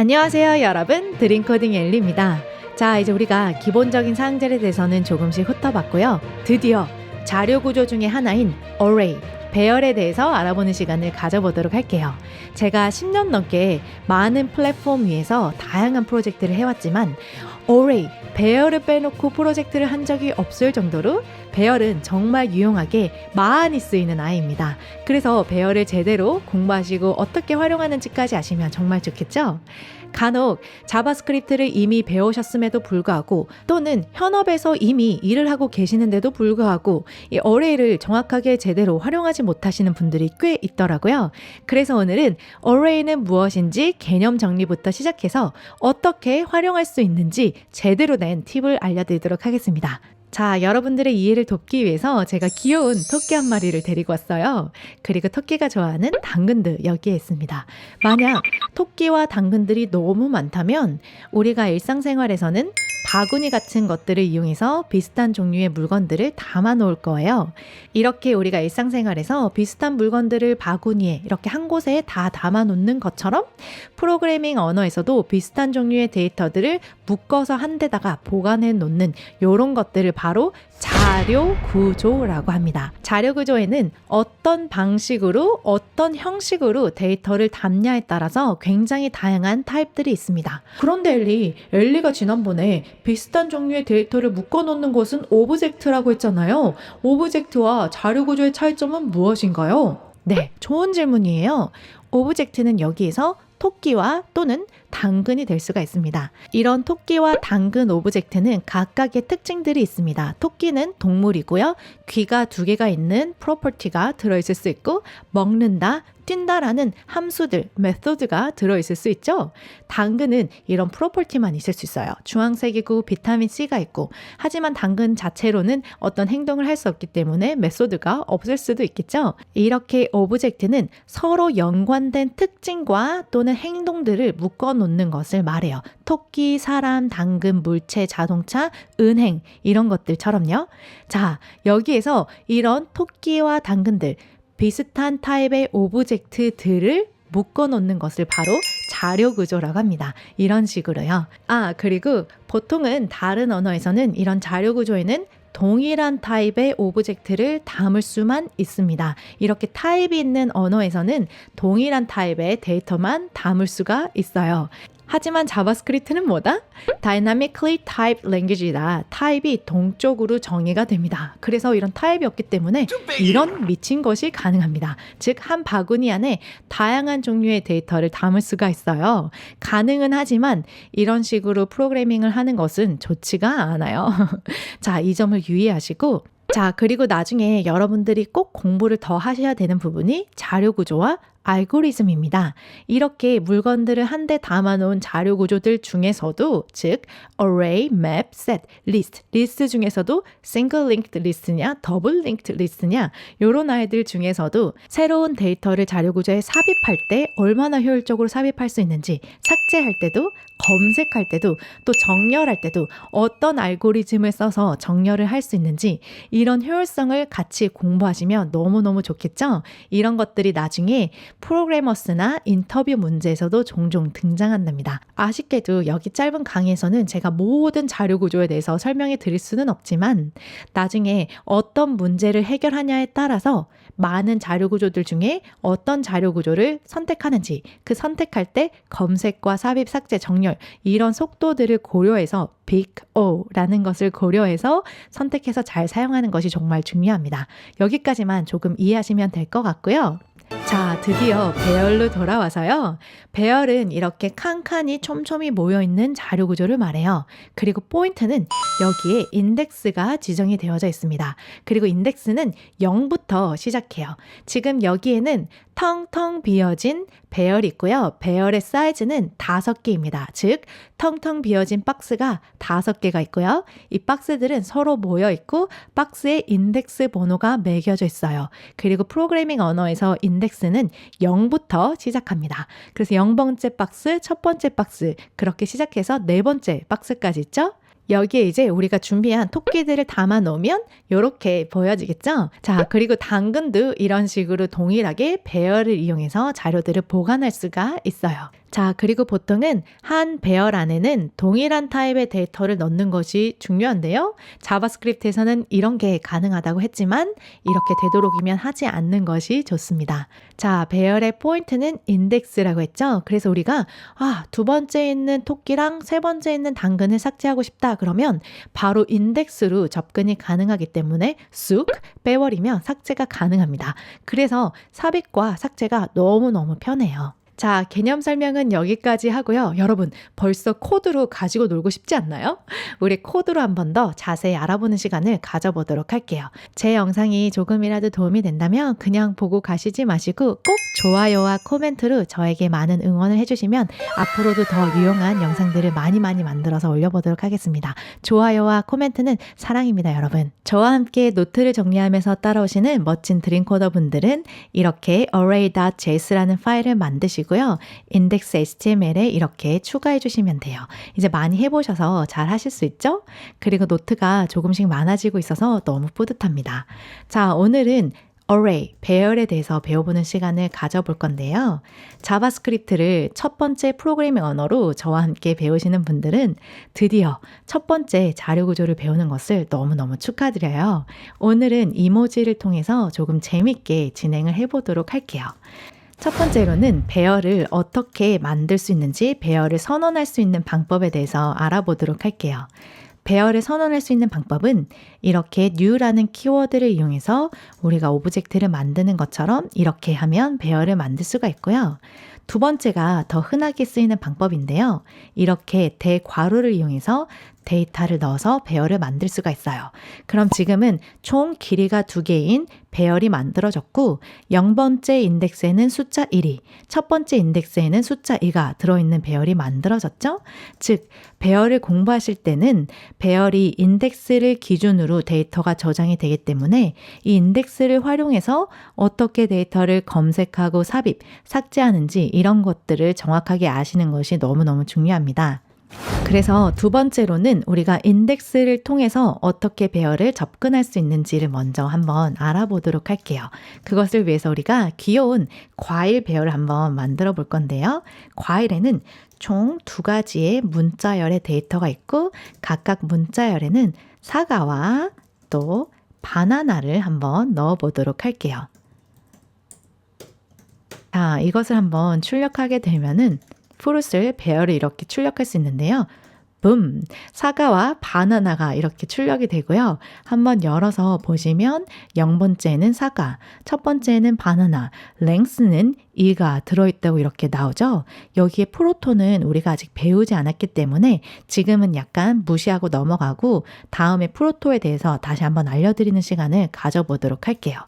안녕하세요 여러분, 드림코딩 엘리입니다. 자, 이제 우리가 기본적인 사항들에 대해서는 조금씩 훑어봤고요. 드디어 자료 구조 중에 하나인 array, 배열에 대해서 알아보는 시간을 가져보도록 할게요. 제가 10년 넘게 많은 플랫폼 위에서 다양한 프로젝트를 해왔지만 array, 배열을 빼놓고 프로젝트를 한 적이 없을 정도로 배열은 정말 유용하게 많이 쓰이는 아이입니다. 그래서 배열을 제대로 공부하시고 어떻게 활용하는지까지 아시면 정말 좋겠죠? 간혹 자바스크립트를 이미 배우셨음에도 불구하고 또는 현업에서 이미 일을 하고 계시는데도 불구하고 이 array를 정확하게 제대로 활용하지 못하시는 분들이 꽤 있더라고요. 그래서 오늘은 array는 무엇인지 개념 정리부터 시작해서 어떻게 활용할 수 있는지 제대로 된 팁을 알려드리도록 하겠습니다. 자, 여러분들의 이해를 돕기 위해서 제가 귀여운 토끼 한 마리를 데리고 왔어요. 그리고 토끼가 좋아하는 당근도 여기에 있습니다. 만약 토끼와 당근들이 너무 많다면 우리가 일상생활에서는 바구니 같은 것들을 이용해서 비슷한 종류의 물건들을 담아 놓을 거예요. 이렇게 우리가 일상생활에서 비슷한 물건들을 바구니에 이렇게 한 곳에 다 담아 놓는 것처럼 프로그래밍 언어에서도 비슷한 종류의 데이터들을 묶어서 한 데다가 보관해 놓는 이런 것들을 바로 자료 구조라고 합니다. 자료 구조에는 어떤 방식으로 어떤 형식으로 데이터를 담냐에 따라서 굉장히 다양한 타입들이 있습니다. 그런데 엘리가 지난번에 비슷한 종류의 데이터를 묶어놓는 것은 오브젝트라고 했잖아요. 오브젝트와 자료 구조의 차이점은 무엇인가요? 네, 좋은 질문이에요. 오브젝트는 여기에서 토끼와 또는 당근이 될 수가 있습니다. 이런 토끼와 당근 오브젝트는 각각의 특징들이 있습니다. 토끼는 동물이고요. 귀가 2개가 있는 프로퍼티가 들어있을 수 있고 먹는다, 뛴다라는 함수들, 메소드가 들어있을 수 있죠. 당근은 이런 프로퍼티만 있을 수 있어요. 주황색이고 비타민 C가 있고 하지만 당근 자체로는 어떤 행동을 할 수 없기 때문에 메소드가 없을 수도 있겠죠. 이렇게 오브젝트는 서로 연관된 특징과 또는 행동들을 묶어놓는 것을 말해요. 토끼, 사람, 당근, 물체, 자동차, 은행 이런 것들처럼요. 자, 여기에서 이런 토끼와 당근들 비슷한 타입의 오브젝트들을 묶어놓는 것을 바로 자료 구조라고 합니다. 이런 식으로요. 그리고 보통은 다른 언어에서는 이런 자료 구조에는 동일한 타입의 오브젝트를 담을 수만 있습니다. 이렇게 타입이 있는 언어에서는 동일한 타입의 데이터만 담을 수가 있어요. 하지만 자바스크립트는 뭐다? Dynamically Typed Language이다. 타입이 동적으로 정의가 됩니다. 그래서 이런 타입이 없기 때문에 이런 미친 것이 가능합니다. 즉, 한 바구니 안에 다양한 종류의 데이터를 담을 수가 있어요. 가능은 하지만 이런 식으로 프로그래밍을 하는 것은 좋지가 않아요. 자, 이 점을 유의하시고 자, 그리고 나중에 여러분들이 꼭 공부를 더 하셔야 되는 부분이 자료 구조와 알고리즘입니다. 이렇게 물건들을 한데 담아놓은 자료 구조들 중에서도 즉 array, map, set, list 중에서도 single linked list냐, double linked list냐 이런 아이들 중에서도 새로운 데이터를 자료 구조에 삽입할 때 얼마나 효율적으로 삽입할 수 있는지 삭제할 때도 검색할 때도 또 정렬할 때도 어떤 알고리즘을 써서 정렬을 할 수 있는지 이런 효율성을 같이 공부하시면 너무너무 좋겠죠? 이런 것들이 나중에 프로그래머스나 인터뷰 문제에서도 종종 등장한답니다. 아쉽게도 여기 짧은 강의에서는 제가 모든 자료 구조에 대해서 설명해 드릴 수는 없지만 나중에 어떤 문제를 해결하냐에 따라서 많은 자료 구조들 중에 어떤 자료 구조를 선택하는지 그 선택할 때 검색과 삽입, 삭제, 정렬 이런 속도들을 고려해서 Big O라는 것을 고려해서 선택해서 잘 사용하는 것이 정말 중요합니다. 여기까지만 조금 이해하시면 될 것 같고요. 자, 드디어 배열로 돌아와서요. 배열은 이렇게 칸칸이 촘촘히 모여있는 자료 구조를 말해요. 그리고 포인트는 여기에 인덱스가 지정이 되어져 있습니다. 그리고 인덱스는 0부터 시작해요. 지금 여기에는 텅텅 비어진 배열이 있고요. 배열의 사이즈는 5개입니다. 즉, 텅텅 비어진 박스가 5개가 있고요. 이 박스들은 서로 모여 있고 박스에 인덱스 번호가 매겨져 있어요. 그리고 프로그래밍 언어에서 인덱스는 0부터 시작합니다. 그래서 0번째 박스, 첫 번째 박스 그렇게 시작해서 4번째 박스까지 있죠. 여기에 이제 우리가 준비한 토끼들을 담아 놓으면 이렇게 보여지겠죠? 자, 그리고 당근도 이런 식으로 동일하게 배열을 이용해서 자료들을 보관할 수가 있어요. 자, 그리고 보통은 한 배열 안에는 동일한 타입의 데이터를 넣는 것이 중요한데요. 자바스크립트에서는 이런 게 가능하다고 했지만 이렇게 되도록이면 하지 않는 것이 좋습니다. 자, 배열의 포인트는 인덱스라고 했죠. 그래서 우리가 두 번째 있는 토끼랑 세 번째 있는 당근을 삭제하고 싶다 그러면 바로 인덱스로 접근이 가능하기 때문에 쑥 빼버리면 삭제가 가능합니다. 그래서 삽입과 삭제가 너무너무 편해요. 자, 개념 설명은 여기까지 하고요. 여러분, 벌써 코드로 가지고 놀고 싶지 않나요? 우리 코드로 한 번 더 자세히 알아보는 시간을 가져보도록 할게요. 제 영상이 조금이라도 도움이 된다면 그냥 보고 가시지 마시고 꼭 좋아요와 코멘트로 저에게 많은 응원을 해주시면 앞으로도 더 유용한 영상들을 많이 만들어서 올려보도록 하겠습니다. 좋아요와 코멘트는 사랑입니다, 여러분. 저와 함께 노트를 정리하면서 따라오시는 멋진 드림코더 분들은 이렇게 array.js라는 파일을 만드시고 인덱스 HTML에 이렇게 추가해 주시면 돼요. 이제 많이 해보셔서 잘 하실 수 있죠? 그리고 노트가 조금씩 많아지고 있어서 너무 뿌듯합니다. 자, 오늘은 array, 배열에 대해서 배워보는 시간을 가져볼 건데요. 자바스크립트를 첫 번째 프로그래밍 언어로 저와 함께 배우시는 분들은 드디어 첫 번째 자료 구조를 배우는 것을 너무너무 축하드려요. 오늘은 이모지를 통해서 조금 재밌게 진행을 해보도록 할게요. 첫 번째로는 배열을 어떻게 만들 수 있는지 배열을 선언할 수 있는 방법에 대해서 알아보도록 할게요. 배열을 선언할 수 있는 방법은 이렇게 new라는 키워드를 이용해서 우리가 오브젝트를 만드는 것처럼 이렇게 하면 배열을 만들 수가 있고요. 두 번째가 더 흔하게 쓰이는 방법인데요. 이렇게 대괄호를 이용해서 데이터를 넣어서 배열을 만들 수가 있어요. 그럼 지금은 총 길이가 2개인 배열이 만들어졌고 0번째 인덱스에는 숫자 1이, 첫 번째 인덱스에는 숫자 2가 들어있는 배열이 만들어졌죠? 즉, 배열을 공부하실 때는 배열이 인덱스를 기준으로 데이터가 저장이 되기 때문에 이 인덱스를 활용해서 어떻게 데이터를 검색하고 삽입, 삭제하는지 이런 것들을 정확하게 아시는 것이 너무너무 중요합니다. 그래서 두 번째로는 우리가 인덱스를 통해서 어떻게 배열을 접근할 수 있는지를 먼저 한번 알아보도록 할게요. 그것을 위해서 우리가 귀여운 과일 배열을 한번 만들어 볼 건데요. 과일에는 총 2가지의 문자열의 데이터가 있고 각각 문자열에는 사과와 또 바나나를 한번 넣어 보도록 할게요. 자, 이것을 한번 출력하게 되면은 프루트을 배열을 이렇게 출력할 수 있는데요. 붐! 사과와 바나나가 이렇게 출력이 되고요. 한번 열어서 보시면 0번째는 사과, 첫 번째는 바나나, 랭스는 2가 들어있다고 이렇게 나오죠. 여기에 프로토는 우리가 아직 배우지 않았기 때문에 지금은 약간 무시하고 넘어가고 다음에 프로토에 대해서 다시 한번 알려드리는 시간을 가져보도록 할게요.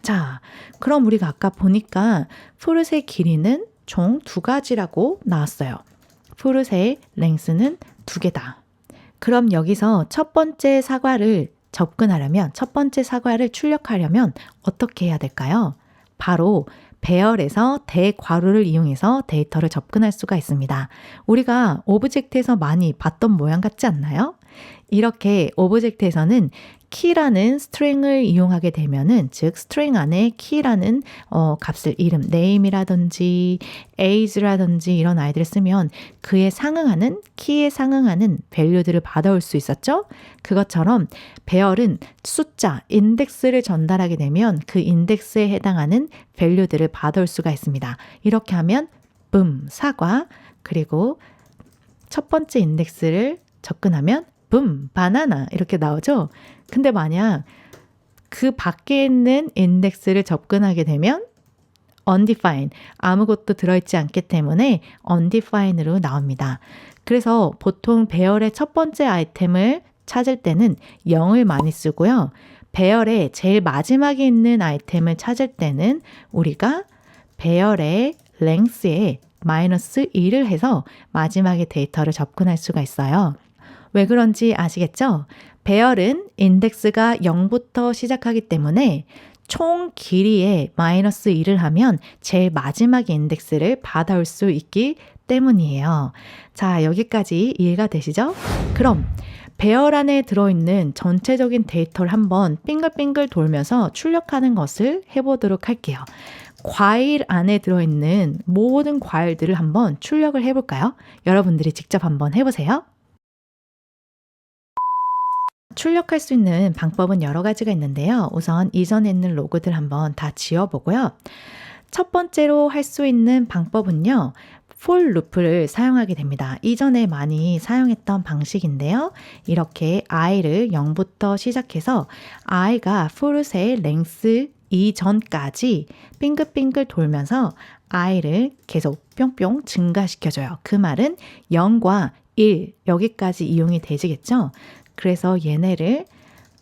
자, 그럼 우리가 아까 보니까 프루트의 길이는 총 2가지라고 나왔어요. 프루트의 랭스는 2개다. 그럼 여기서 첫 번째 사과를 접근하려면, 첫 번째 사과를 출력하려면 어떻게 해야 될까요? 바로 배열에서 대괄호를 이용해서 데이터를 접근할 수가 있습니다. 우리가 오브젝트에서 많이 봤던 모양 같지 않나요? 이렇게 오브젝트에서는 key라는 string을 이용하게 되면은, 즉 string 안에 key라는 값을 이름, name이라든지 age라든지 이런 아이들을 쓰면 그에 상응하는, key에 상응하는 밸류들을 받아올 수 있었죠? 그것처럼 배열은 숫자, 인덱스를 전달하게 되면 그 인덱스에 해당하는 밸류들을 받아올 수가 있습니다. 이렇게 하면 사과, 그리고 첫 번째 인덱스를 접근하면 바나나 이렇게 나오죠? 근데 만약 그 밖에 있는 인덱스를 접근하게 되면 undefined, 아무것도 들어있지 않기 때문에 undefined로 나옵니다. 그래서 보통 배열의 첫 번째 아이템을 찾을 때는 0을 많이 쓰고요. 배열의 제일 마지막에 있는 아이템을 찾을 때는 우리가 배열의 length에 -1을 해서 마지막에 데이터를 접근할 수가 있어요. 왜 그런지 아시겠죠? 배열은 인덱스가 0부터 시작하기 때문에 총 길이에 -1을 하면 제일 마지막 인덱스를 받아올 수 있기 때문이에요. 자, 여기까지 이해가 되시죠? 그럼 배열 안에 들어있는 전체적인 데이터를 한번 빙글빙글 돌면서 출력하는 것을 해보도록 할게요. 과일 안에 들어있는 모든 과일들을 한번 출력을 해볼까요? 여러분들이 직접 한번 해보세요. 출력할 수 있는 방법은 여러 가지가 있는데요. 우선 이전에 있는 로그들 한번 다 지워보고요. 첫 번째로 할 수 있는 방법은요. for loop를 사용하게 됩니다. 이전에 많이 사용했던 방식인데요. 이렇게 i를 0부터 시작해서 i가 for의 length 이전까지 빙글빙글 돌면서 i를 계속 뿅뿅 증가시켜줘요. 그 말은 0과 1 여기까지 이용이 되지겠죠? 그래서 얘네를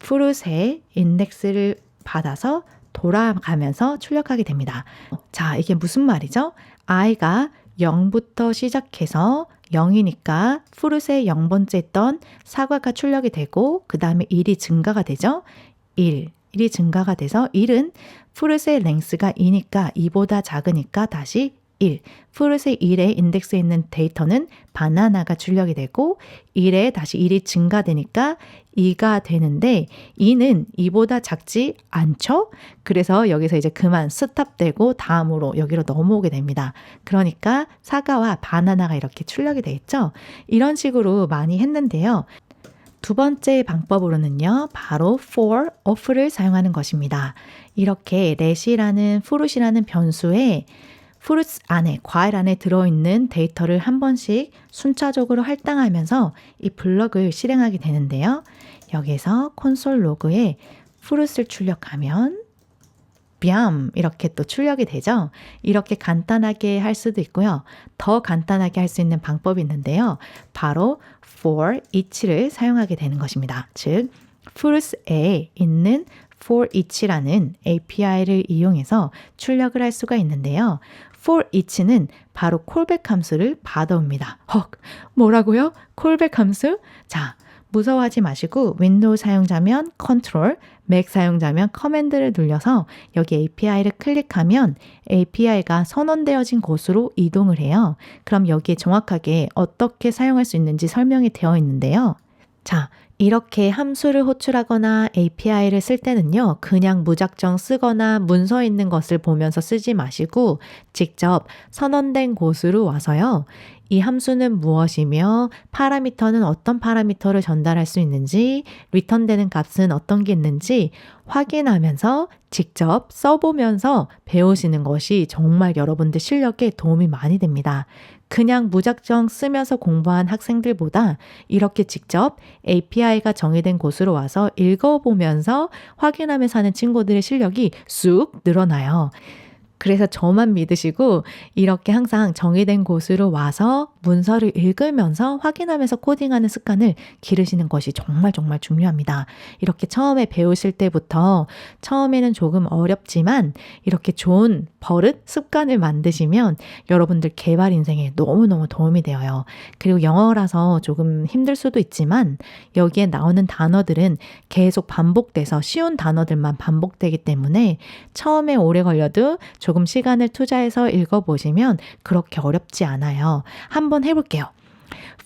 for의 인덱스를 받아서 돌아가면서 출력하게 됩니다. 자, 이게 무슨 말이죠? i가 0부터 시작해서 0이니까 for의 0번째 있던 사과가 출력이 되고 그 다음에 1이 증가가 되죠. 1이 증가가 돼서 1은 for의 length가 2니까 2보다 작으니까 다시 1. for의 1의 인덱스에 있는 데이터는 바나나가 출력이 되고 1에 다시 1이 증가되니까 2가 되는데 2는 2보다 작지 않죠? 그래서 여기서 이제 그만 스탑되고 다음으로 여기로 넘어오게 됩니다. 그러니까 사과와 바나나가 이렇게 출력이 돼 있죠? 이런 식으로 많이 했는데요. 두 번째 방법으로는요. 바로 for, of를 사용하는 것입니다. 이렇게 let이라는 fruit이라는 변수에 fruits 안에, 과일 안에 들어있는 데이터를 한 번씩 순차적으로 할당하면서 이 블럭을 실행하게 되는데요. 여기서 콘솔 로그에 fruits를 출력하면 뺨 이렇게 또 출력이 되죠. 이렇게 간단하게 할 수도 있고요. 더 간단하게 할 수 있는 방법이 있는데요. 바로 for each를 사용하게 되는 것입니다. 즉, fruits에 있는 for each라는 API를 이용해서 출력을 할 수가 있는데요. for each는 바로 콜백 함수를 받아옵니다. 헉, 뭐라고요? 콜백 함수? 자, 무서워하지 마시고 윈도우 사용자면 컨트롤, 맥 사용자면 커맨드를 눌러서 여기 API를 클릭하면 API가 선언되어진 곳으로 이동을 해요. 그럼 여기에 정확하게 어떻게 사용할 수 있는지 설명이 되어 있는데요. 자, 이렇게 함수를 호출하거나 API를 쓸 때는요, 그냥 무작정 쓰거나 문서 있는 것을 보면서 쓰지 마시고 직접 선언된 곳으로 와서요, 이 함수는 무엇이며 파라미터는 어떤 파라미터를 전달할 수 있는지, 리턴되는 값은 어떤 게 있는지 확인하면서 직접 써보면서 배우시는 것이 정말 여러분들 실력에 도움이 많이 됩니다. 그냥 무작정 쓰면서 공부한 학생들보다 이렇게 직접 API가 정의된 곳으로 와서 읽어보면서 확인하면서 하는 친구들의 실력이 쑥 늘어나요. 그래서 저만 믿으시고 이렇게 항상 정의된 곳으로 와서 문서를 읽으면서 확인하면서 코딩하는 습관을 기르시는 것이 정말 중요합니다. 이렇게 처음에 배우실 때부터 처음에는 조금 어렵지만 이렇게 좋은 버릇, 습관을 만드시면 여러분들 개발 인생에 너무너무 도움이 되어요. 그리고 영어라서 조금 힘들 수도 있지만 여기에 나오는 단어들은 계속 반복돼서 쉬운 단어들만 반복되기 때문에 처음에 오래 걸려도 조금 시간을 투자해서 읽어보시면 그렇게 어렵지 않아요. 한번 해볼게요.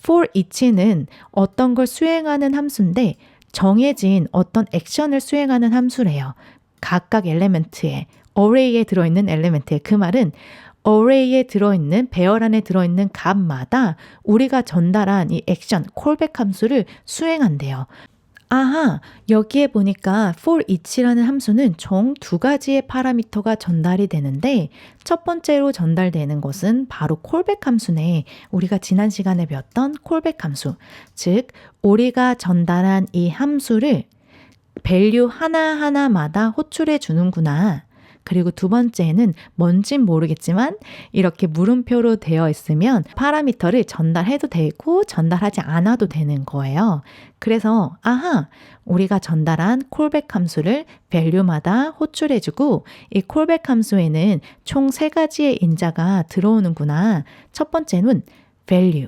for each는 어떤 걸 수행하는 함수인데 정해진 어떤 액션을 수행하는 함수래요. 각각 엘리멘트에, array에 들어있는 엘리멘트에, 그 말은 array에 들어있는, 배열 안에 들어있는 값마다 우리가 전달한 이 액션, 콜백 함수를 수행한대요. 아하, 여기에 보니까 for each라는 함수는 총 두 가지의 파라미터가 전달이 되는데 첫 번째로 전달되는 것은 바로 콜백 함수네. 우리가 지난 시간에 배웠던 콜백 함수. 즉, 우리가 전달한 이 함수를 밸류 하나하나마다 호출해 주는구나. 그리고 두 번째는 뭔진 모르겠지만 이렇게 물음표로 되어 있으면 파라미터를 전달해도 되고 전달하지 않아도 되는 거예요. 그래서 아하, 우리가 전달한 콜백 함수를 value마다 호출해주고 이 콜백 함수에는 총 3가지의 인자가 들어오는구나. 첫 번째는 value.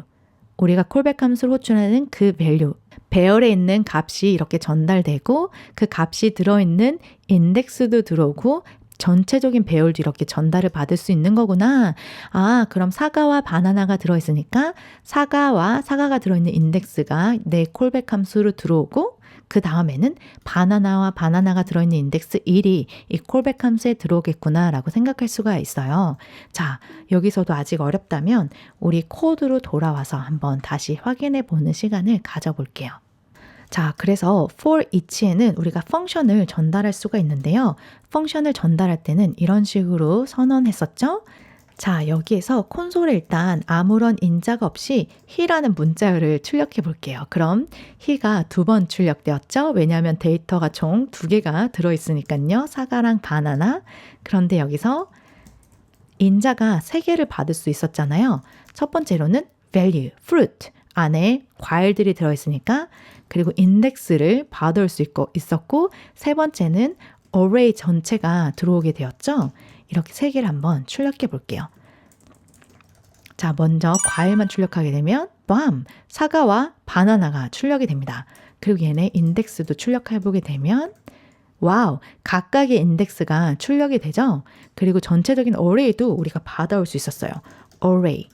우리가 콜백 함수를 호출하는 그 value. 배열에 있는 값이 이렇게 전달되고 그 값이 들어있는 인덱스도 들어오고 전체적인 배열도 이렇게 전달을 받을 수 있는 거구나. 아, 그럼 사과와 바나나가 들어있으니까 사과가 들어있는 인덱스가 내 콜백 함수로 들어오고 그 다음에는 바나나와 바나나가 들어있는 인덱스 1이 이 콜백 함수에 들어오겠구나 라고 생각할 수가 있어요. 자, 여기서도 아직 어렵다면 우리 코드로 돌아와서 한번 다시 확인해 보는 시간을 가져볼게요. 자, 그래서 for each에는 우리가 펑션을 전달할 수가 있는데요. 펑션을 전달할 때는 이런 식으로 선언했었죠? 자, 여기에서 콘솔에 일단 아무런 인자가 없이 he라는 문자열을 출력해 볼게요. 그럼 he가 2번 출력되었죠? 왜냐하면 데이터가 총 2개가 들어있으니까요. 사과랑 바나나. 그런데 여기서 인자가 3개를 받을 수 있었잖아요. 첫 번째로는 value, fruit. 안에 과일들이 들어있으니까 그리고 인덱스를 받을 수 있었고 세 번째는 array 전체가 들어오게 되었죠. 이렇게 3개를 한번 출력해 볼게요. 자, 먼저 과일만 출력하게 되면 밤, 사과와 바나나가 출력이 됩니다. 그리고 얘네 인덱스도 출력해 보게 되면 와우, 각각의 인덱스가 출력이 되죠. 그리고 전체적인 array도 우리가 받아올 수 있었어요. array.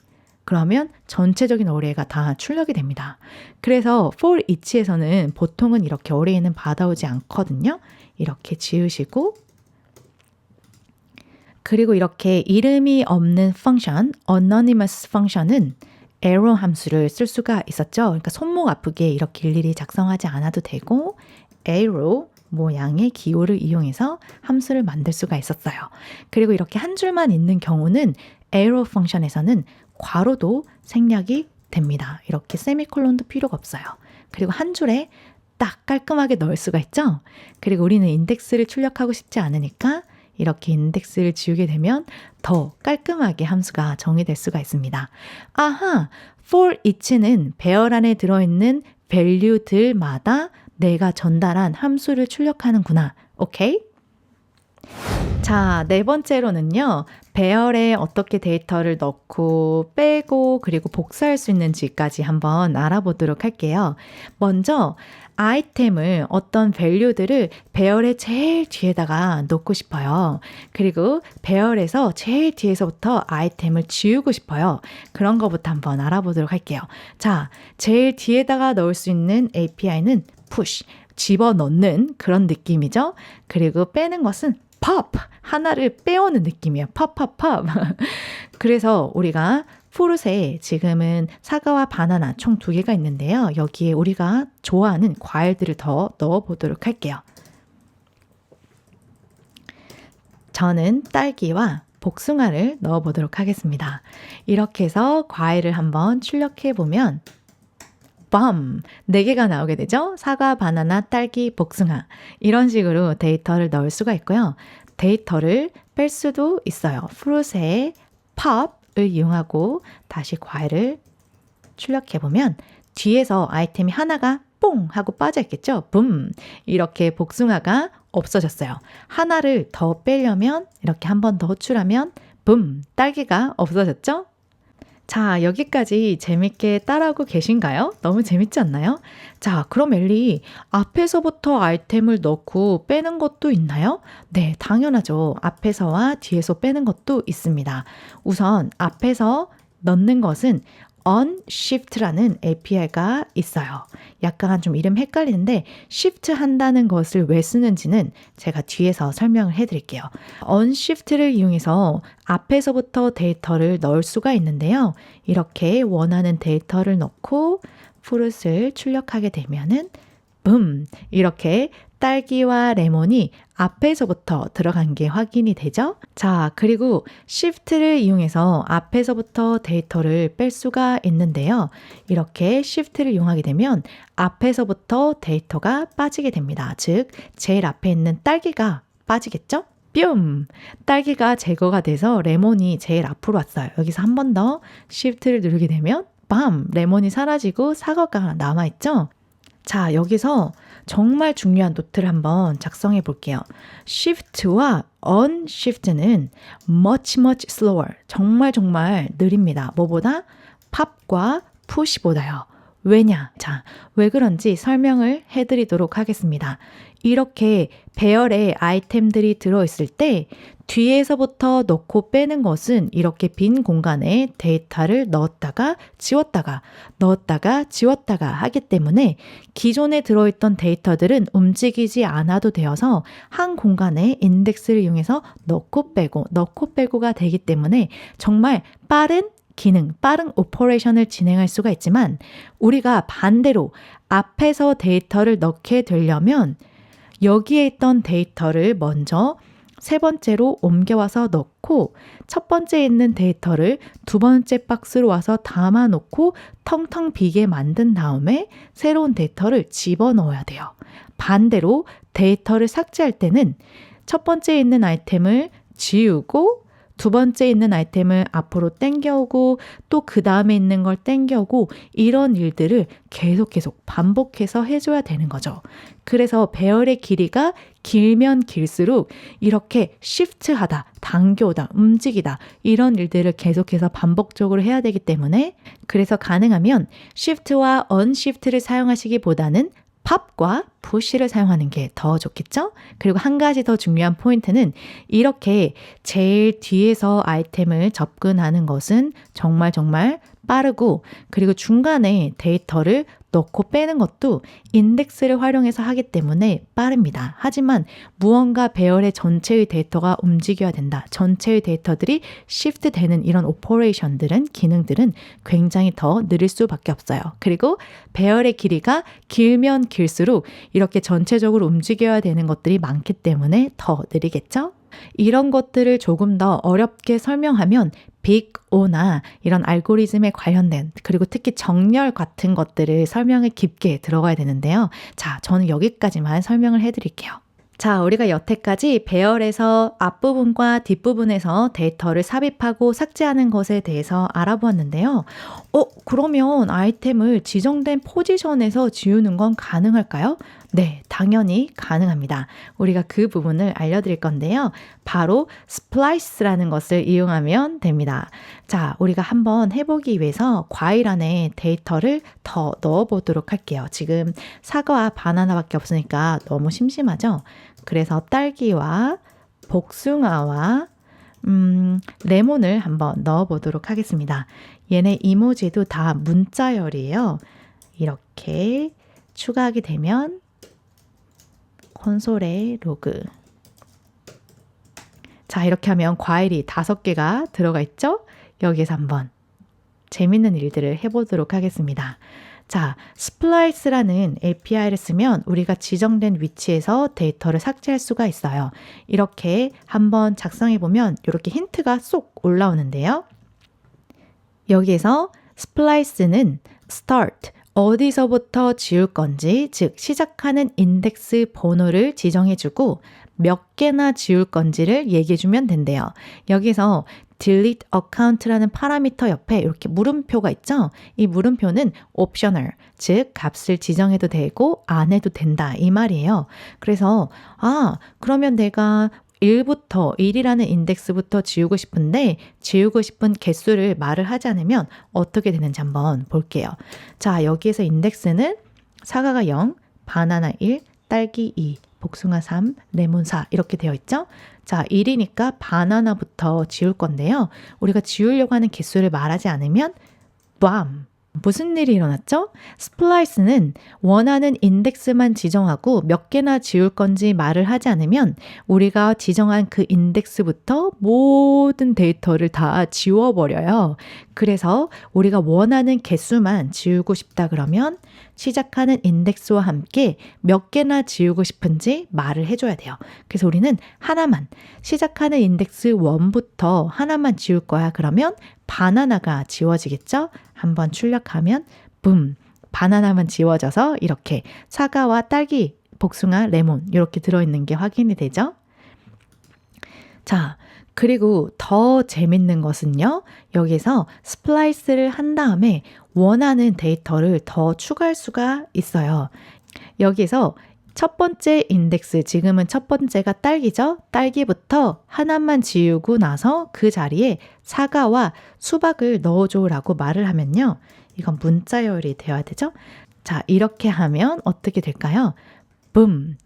그러면 전체적인 어레이가 다 출력이 됩니다. 그래서 for each에서는 보통은 이렇게 어레이는 받아오지 않거든요. 이렇게 지우시고 그리고 이렇게 이름이 없는 펑션, anonymous 펑션은 arrow 함수를 쓸 수가 있었죠. 그러니까 손목 아프게 이렇게 일일이 작성하지 않아도 되고 arrow 모양의 기호를 이용해서 함수를 만들 수가 있었어요. 그리고 이렇게 한 줄만 있는 경우는 arrow 펑션에서는 괄호도 생략이 됩니다. 이렇게 세미콜론도 필요가 없어요. 그리고 한 줄에 딱 깔끔하게 넣을 수가 있죠. 그리고 우리는 인덱스를 출력하고 싶지 않으니까 이렇게 인덱스를 지우게 되면 더 깔끔하게 함수가 정의될 수가 있습니다. 아하! for each는 배열 안에 들어있는 value들마다 내가 전달한 함수를 출력하는구나. 오케이? 자, 네 번째로는요. 배열에 어떻게 데이터를 넣고 빼고 그리고 복사할 수 있는지까지 한번 알아보도록 할게요. 먼저 아이템을 어떤 밸류들을 배열의 제일 뒤에다가 놓고 싶어요. 그리고 배열에서 제일 뒤에서부터 아이템을 지우고 싶어요. 그런 거부터 한번 알아보도록 할게요. 자, 제일 뒤에다가 넣을 수 있는 API는 push, 집어넣는 그런 느낌이죠. 그리고 빼는 것은 pop, 하나를 빼오는 느낌이에요. pop, pop, pop. 그래서 우리가 프루트에 지금은 사과와 바나나 총 2개가 있는데요. 여기에 우리가 좋아하는 과일들을 더 넣어보도록 할게요. 저는 딸기와 복숭아를 넣어보도록 하겠습니다. 이렇게 해서 과일을 한번 출력해보면 밤! 4개가 나오게 되죠. 사과, 바나나, 딸기, 복숭아. 이런 식으로 데이터를 넣을 수가 있고요. 데이터를 뺄 수도 있어요. 프루트에 pop을 이용하고 다시 과일을 출력해보면 뒤에서 아이템이 하나가 뽕! 하고 빠져있겠죠. 붐! 이렇게 복숭아가 없어졌어요. 하나를 더 빼려면 이렇게 한 번 더 호출하면 붐! 딸기가 없어졌죠. 자, 여기까지 재밌게 따라오고 계신가요? 너무 재밌지 않나요? 자, 그럼 엘리 앞에서부터 아이템을 넣고 빼는 것도 있나요? 네, 당연하죠. 앞에서와 뒤에서 빼는 것도 있습니다. 우선 앞에서 넣는 것은 unshift라는 API가 있어요. 약간 좀 이름 헷갈리는데 shift 한다는 것을 왜 쓰는지는 제가 뒤에서 설명을 해드릴게요. unshift를 이용해서 앞에서부터 데이터를 넣을 수가 있는데요. 이렇게 원하는 데이터를 넣고 프루트를 출력하게 되면은 붐! 이렇게 딸기와 레몬이 앞에서부터 들어간 게 확인이 되죠? 자, 그리고 shift를 이용해서 앞에서부터 데이터를 뺄 수가 있는데요. 이렇게 shift를 이용하게 되면 앞에서부터 데이터가 빠지게 됩니다. 즉, 제일 앞에 있는 딸기가 빠지겠죠? 뿅! 딸기가 제거가 돼서 레몬이 제일 앞으로 왔어요. 여기서 한 번 더 shift를 누르게 되면 밤! 레몬이 사라지고 사과가 남아있죠? 자, 여기서 정말 중요한 노트를 한번 작성해 볼게요. shift와 unshift는 much slower, 정말 느립니다. 뭐보다 pop과 push보다요. 왜냐? 자, 왜 그런지 설명을 해드리도록 하겠습니다. 이렇게 배열에 아이템들이 들어있을 때 뒤에서부터 넣고 빼는 것은 이렇게 빈 공간에 데이터를 넣었다가 지웠다가 넣었다가 지웠다가 하기 때문에 기존에 들어있던 데이터들은 움직이지 않아도 되어서 한 공간에 인덱스를 이용해서 넣고 빼고가 되기 때문에 정말 빠른 기능, 빠른 오퍼레이션을 진행할 수가 있지만 우리가 반대로 앞에서 데이터를 넣게 되려면 여기에 있던 데이터를 먼저 세 번째로 옮겨와서 넣고 첫 번째에 있는 데이터를 두 번째 박스로 와서 담아놓고 텅텅 비게 만든 다음에 새로운 데이터를 집어넣어야 돼요. 반대로 데이터를 삭제할 때는 첫 번째에 있는 아이템을 지우고 두 번째 있는 아이템을 앞으로 당겨오고 또 그 다음에 있는 걸 당겨오고 이런 일들을 계속 반복해서 해줘야 되는 거죠. 그래서 배열의 길이가 길면 길수록 이렇게 시프트하다, 당겨오다, 움직이다 이런 일들을 계속해서 반복적으로 해야 되기 때문에 그래서 가능하면 shift와 unshift를 사용하시기보다는 팝과 push를 사용하는 게 더 좋겠죠? 그리고 한 가지 더 중요한 포인트는 이렇게 제일 뒤에서 아이템을 접근하는 것은 정말 빠르고 그리고 중간에 데이터를 넣고 빼는 것도 인덱스를 활용해서 하기 때문에 빠릅니다. 하지만 무언가 배열의 전체의 데이터가 움직여야 된다. 전체의 데이터들이 시프트 되는 이런 오퍼레이션들은 기능들은 굉장히 더 느릴 수밖에 없어요. 그리고 배열의 길이가 길면 길수록 이렇게 전체적으로 움직여야 되는 것들이 많기 때문에 더 느리겠죠? 이런 것들을 조금 더 어렵게 설명하면 빅O나 이런 알고리즘에 관련된 그리고 특히 정렬 같은 것들을 설명에 깊게 들어가야 되는데요. 자, 저는 여기까지만 설명을 해드릴게요. 자, 우리가 여태까지 배열에서 앞부분과 뒷부분에서 데이터를 삽입하고 삭제하는 것에 대해서 알아보았는데요. 그러면 아이템을 지정된 포지션에서 지우는 건 가능할까요? 네, 당연히 가능합니다. 우리가 그 부분을 알려드릴 건데요. 바로 splice라는 것을 이용하면 됩니다. 자, 우리가 한번 해보기 위해서 과일 안에 데이터를 더 넣어보도록 할게요. 지금 사과와 바나나밖에 없으니까 너무 심심하죠? 그래서 딸기와 복숭아와 레몬을 한번 넣어보도록 하겠습니다. 얘네 이모지도 다 문자열이에요. 이렇게 추가하게 되면 콘솔에 로그. 자, 이렇게 하면 과일이 5개가 들어가 있죠? 여기에서 한번 재밌는 일들을 해보도록 하겠습니다. 자, splice라는 API를 쓰면 우리가 지정된 위치에서 데이터를 삭제할 수가 있어요. 이렇게 한번 작성해보면 이렇게 힌트가 쏙 올라오는데요. 여기에서 splice는 start, 어디서부터 지울 건지, 즉 시작하는 인덱스 번호를 지정해주고 몇 개나 지울 건지를 얘기해주면 된대요. 여기서 delete account라는 파라미터 옆에 이렇게 물음표가 있죠? 이 물음표는 optional, 즉 값을 지정해도 되고 안 해도 된다 이 말이에요. 그래서 그러면 내가 1이라는 인덱스부터 지우고 싶은데 지우고 싶은 개수를 말을 하지 않으면 어떻게 되는지 한번 볼게요. 자, 여기에서 인덱스는 사과가 0, 바나나 1, 딸기 2, 복숭아 3, 레몬 4 이렇게 되어 있죠? 자, 1이니까 바나나부터 지울 건데요. 우리가 지우려고 하는 개수를 말하지 않으면 빰! 무슨 일이 일어났죠? 스플라이스는 원하는 인덱스만 지정하고 몇 개나 지울 건지 말을 하지 않으면 우리가 지정한 그 인덱스부터 모든 데이터를 다 지워버려요. 그래서 우리가 원하는 개수만 지우고 싶다 그러면 시작하는 인덱스와 함께 몇 개나 지우고 싶은지 말을 해줘야 돼요. 그래서 우리는 하나만, 시작하는 인덱스 1부터 하나만 지울 거야. 그러면 바나나가 지워지겠죠? 한번 출력하면 붐! 바나나만 지워져서 이렇게 사과와 딸기, 복숭아, 레몬 이렇게 들어있는 게 확인이 되죠? 자, 그리고 더 재밌는 것은요. 여기서 스플라이스를 한 다음에 원하는 데이터를 더 추가할 수가 있어요. 여기서 첫 번째 인덱스, 지금은 첫 번째가 딸기죠? 딸기부터 하나만 지우고 나서 그 자리에 사과와 수박을 넣어줘라고 말을 하면요. 이건 문자열이 되어야 되죠? 자, 이렇게 하면 어떻게 될까요? boom.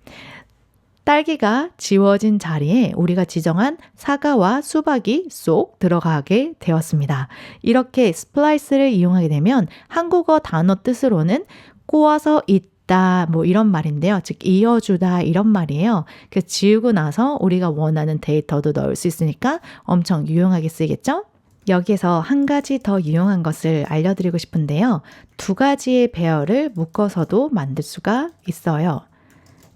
딸기가 지워진 자리에 우리가 지정한 사과와 수박이 쏙 들어가게 되었습니다. 이렇게 스플라이스를 이용하게 되면 한국어 단어 뜻으로는 꼬아서 있다 뭐 이런 말인데요. 즉 이어주다 이런 말이에요. 그래서 지우고 나서 우리가 원하는 데이터도 넣을 수 있으니까 엄청 유용하게 쓰이겠죠? 여기에서 한 가지 더 유용한 것을 알려드리고 싶은데요. 두 가지의 배열을 묶어서도 만들 수가 있어요.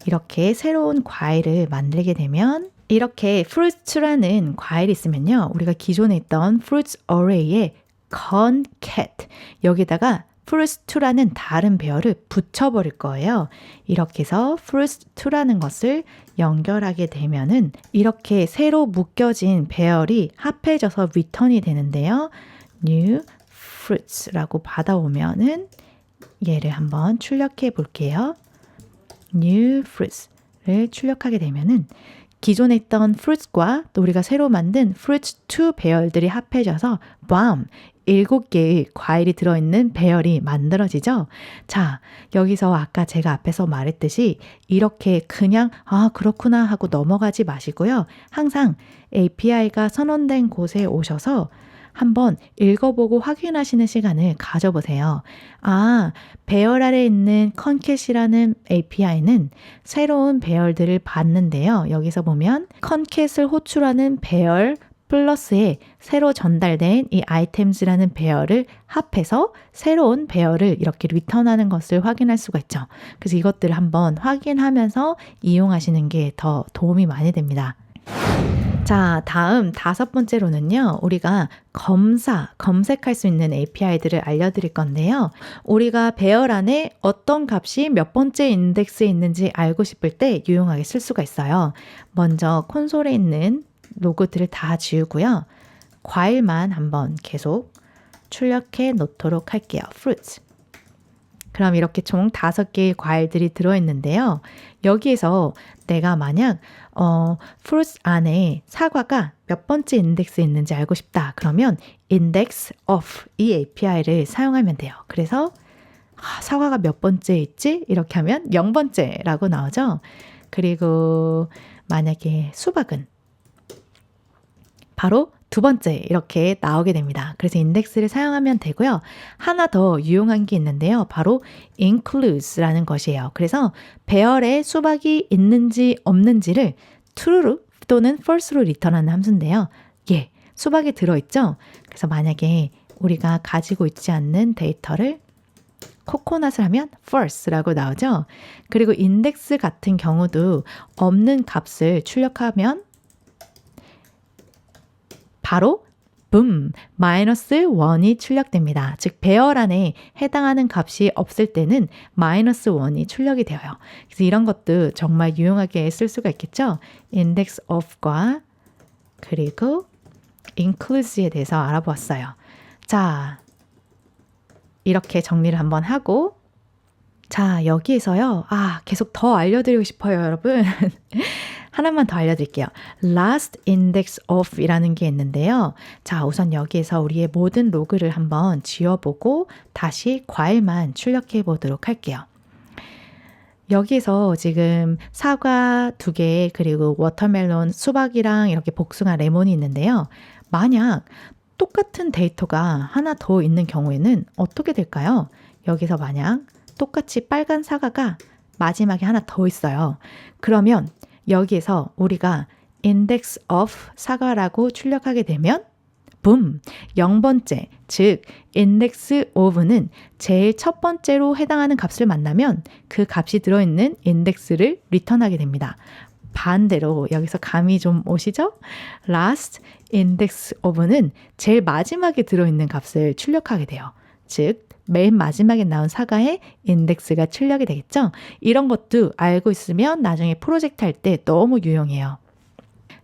이렇게 새로운 과일을 만들게 되면 이렇게 fruits라는 과일이 있으면요. 우리가 기존에 있던 fruits array에 concat 여기다가 fruits2라는 다른 배열을 붙여버릴 거예요. 이렇게 해서 fruits2라는 것을 연결하게 되면은 이렇게 새로 묶여진 배열이 합해져서 return이 되는데요. new fruits라고 받아오면은 얘를 한번 출력해 볼게요. new fruits를 출력하게 되면은 기존에 있던 fruits과 또 우리가 새로 만든 fruits2 배열들이 합해져서 BAM! 7개의 과일이 들어있는 배열이 만들어지죠. 자, 여기서 아까 제가 앞에서 말했듯이 이렇게 그냥 그렇구나 하고 넘어가지 마시고요. 항상 API가 선언된 곳에 오셔서 한번 읽어보고 확인하시는 시간을 가져보세요. 배열 아래 있는 concat이라는 API는 새로운 배열들을 받는데요. 여기서 보면 concat을 호출하는 배열 플러스에 새로 전달된 이 items라는 배열을 합해서 새로운 배열을 이렇게 리턴하는 것을 확인할 수가 있죠. 그래서 이것들을 한번 확인하면서 이용하시는 게 더 도움이 많이 됩니다. 자, 다음 5번째로는요. 우리가 검색할 수 있는 API들을 알려드릴 건데요. 우리가 배열 안에 어떤 값이 몇 번째 인덱스에 있는지 알고 싶을 때 유용하게 쓸 수가 있어요. 먼저 콘솔에 있는 로그들을 다 지우고요. 과일만 한번 계속 출력해 놓도록 할게요. fruits. 그럼 이렇게 총 5개의 과일들이 들어있는데요. 여기에서 내가 만약 fruits 안에 사과가 몇 번째 인덱스에 있는지 알고 싶다. 그러면 index of 이 API를 사용하면 돼요. 그래서 사과가 몇 번째 있지? 이렇게 하면 0번째라고 나오죠. 그리고 만약에 수박은 바로 2번째 이렇게 나오게 됩니다. 그래서 인덱스를 사용하면 되고요. 하나 더 유용한 게 있는데요. 바로 includes라는 것이에요. 그래서 배열에 수박이 있는지 없는지를 true 또는 false로 리턴하는 함수인데요. 수박이 들어있죠? 그래서 만약에 우리가 가지고 있지 않는 데이터를 코코넛을 하면 false라고 나오죠. 그리고 인덱스 같은 경우도 없는 값을 출력하면 바로 boom, -1이 출력됩니다. 즉 배열 안에 해당하는 값이 없을 때는 -1이 출력이 되어요. 그래서 이런 것도 정말 유용하게 쓸 수가 있겠죠. index of과 그리고 includes에 대해서 알아보았어요. 자, 이렇게 정리를 한번 하고 자, 여기에서요. 계속 더 알려드리고 싶어요, 여러분. 하나만 더 알려드릴게요. last index of 이라는 게 있는데요. 자, 우선 여기에서 우리의 모든 로그를 한번 지워보고 다시 과일만 출력해 보도록 할게요. 여기에서 지금 사과 2개 그리고 워터멜론 수박이랑 이렇게 복숭아 레몬이 있는데요. 만약 똑같은 데이터가 하나 더 있는 경우에는 어떻게 될까요? 여기서 만약 똑같이 빨간 사과가 마지막에 하나 더 있어요. 그러면 여기에서 우리가 index of 사과라고 출력하게 되면 boom, 0번째, 즉 index of는 제일 첫 번째로 해당하는 값을 만나면 그 값이 들어있는 인덱스를 리턴하게 됩니다. 반대로 여기서 감이 좀 오시죠? last index of는 제일 마지막에 들어있는 값을 출력하게 돼요. 즉 맨 마지막에 나온 사과의 인덱스가 출력이 되겠죠? 이런 것도 알고 있으면 나중에 프로젝트 할 때 너무 유용해요.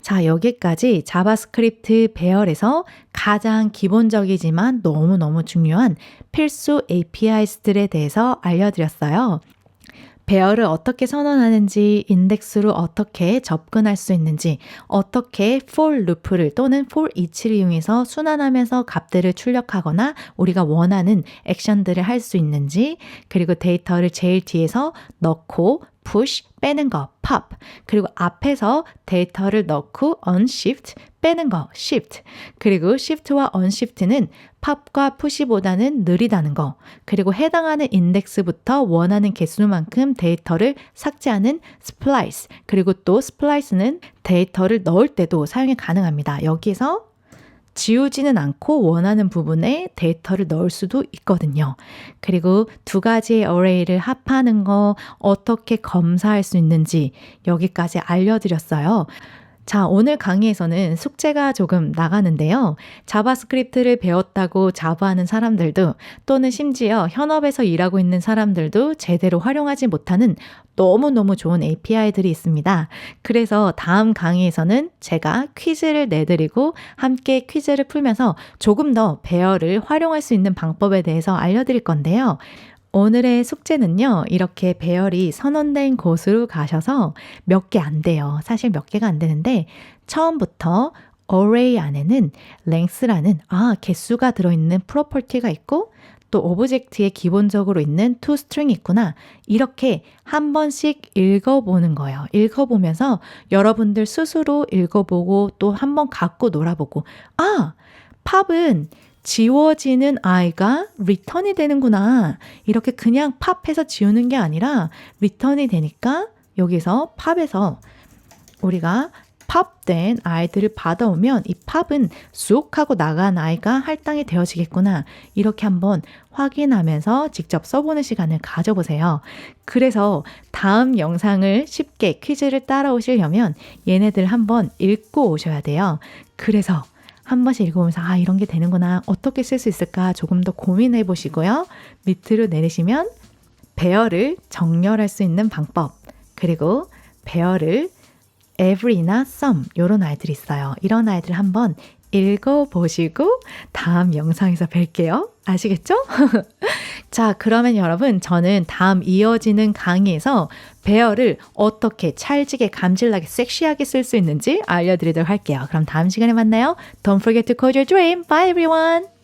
자, 여기까지 자바스크립트 배열에서 가장 기본적이지만 너무너무 중요한 필수 API들에 대해서 알려드렸어요. 배열을 어떻게 선언하는지, 인덱스로 어떻게 접근할 수 있는지, 어떻게 for loop를 또는 for each를 이용해서 순환하면서 값들을 출력하거나 우리가 원하는 액션들을 할 수 있는지, 그리고 데이터를 제일 뒤에서 넣고 push, 빼는 거, pop, 그리고 앞에서 데이터를 넣고 unshift, 빼는 거, shift, 그리고 shift와 unshift는 pop과 push보다는 느리다는 거, 그리고 해당하는 인덱스부터 원하는 개수만큼 데이터를 삭제하는 splice, 그리고 또 splice는 데이터를 넣을 때도 사용이 가능합니다. 여기서 지우지는 않고 원하는 부분에 데이터를 넣을 수도 있거든요. 그리고 두 가지의 어레이를 합하는 거 어떻게 검사할 수 있는지 여기까지 알려드렸어요. 자, 오늘 강의에서는 숙제가 조금 나가는데요. 자바스크립트를 배웠다고 자부하는 사람들도 또는 심지어 현업에서 일하고 있는 사람들도 제대로 활용하지 못하는 너무너무 좋은 API들이 있습니다. 그래서 다음 강의에서는 제가 퀴즈를 내드리고 함께 퀴즈를 풀면서 조금 더 배열을 활용할 수 있는 방법에 대해서 알려드릴 건데요. 오늘의 숙제는요, 이렇게 배열이 선언된 곳으로 가셔서 몇 개 안 돼요. 사실 몇 개가 안 되는데, 처음부터 array 안에는 length라는, 개수가 들어있는 프로퍼티가 있고, 또 오브젝트에 기본적으로 있는 toString이 있구나. 이렇게 한 번씩 읽어보는 거예요. 읽어보면서 여러분들 스스로 읽어보고 또 한 번 갖고 놀아보고, 팝은 지워지는 아이가 return이 되는구나. 이렇게 그냥 팝해서 지우는 게 아니라 return이 되니까 여기서 팝에서 우리가 팝된 아이들을 받아오면 이 팝은 쑥 하고 나간 아이가 할당이 되어지겠구나. 이렇게 한번 확인하면서 직접 써보는 시간을 가져보세요. 그래서 다음 영상을 쉽게 퀴즈를 따라오시려면 얘네들 한번 읽고 오셔야 돼요. 그래서 한 번씩 읽어보면서 이런 게 되는구나. 어떻게 쓸 수 있을까 조금 더 고민해 보시고요. 밑으로 내리시면 배열을 정렬할 수 있는 방법, 그리고 배열을 every나 some 이런 아이들이 있어요. 이런 아이들 한번 읽어보시고 다음 영상에서 뵐게요. 아시겠죠? 자, 그러면 여러분, 저는 다음 이어지는 강의에서 배열을 어떻게 찰지게 감질나게 섹시하게 쓸 수 있는지 알려드리도록 할게요. 그럼 다음 시간에 만나요. Don't forget to code your dream. Bye everyone!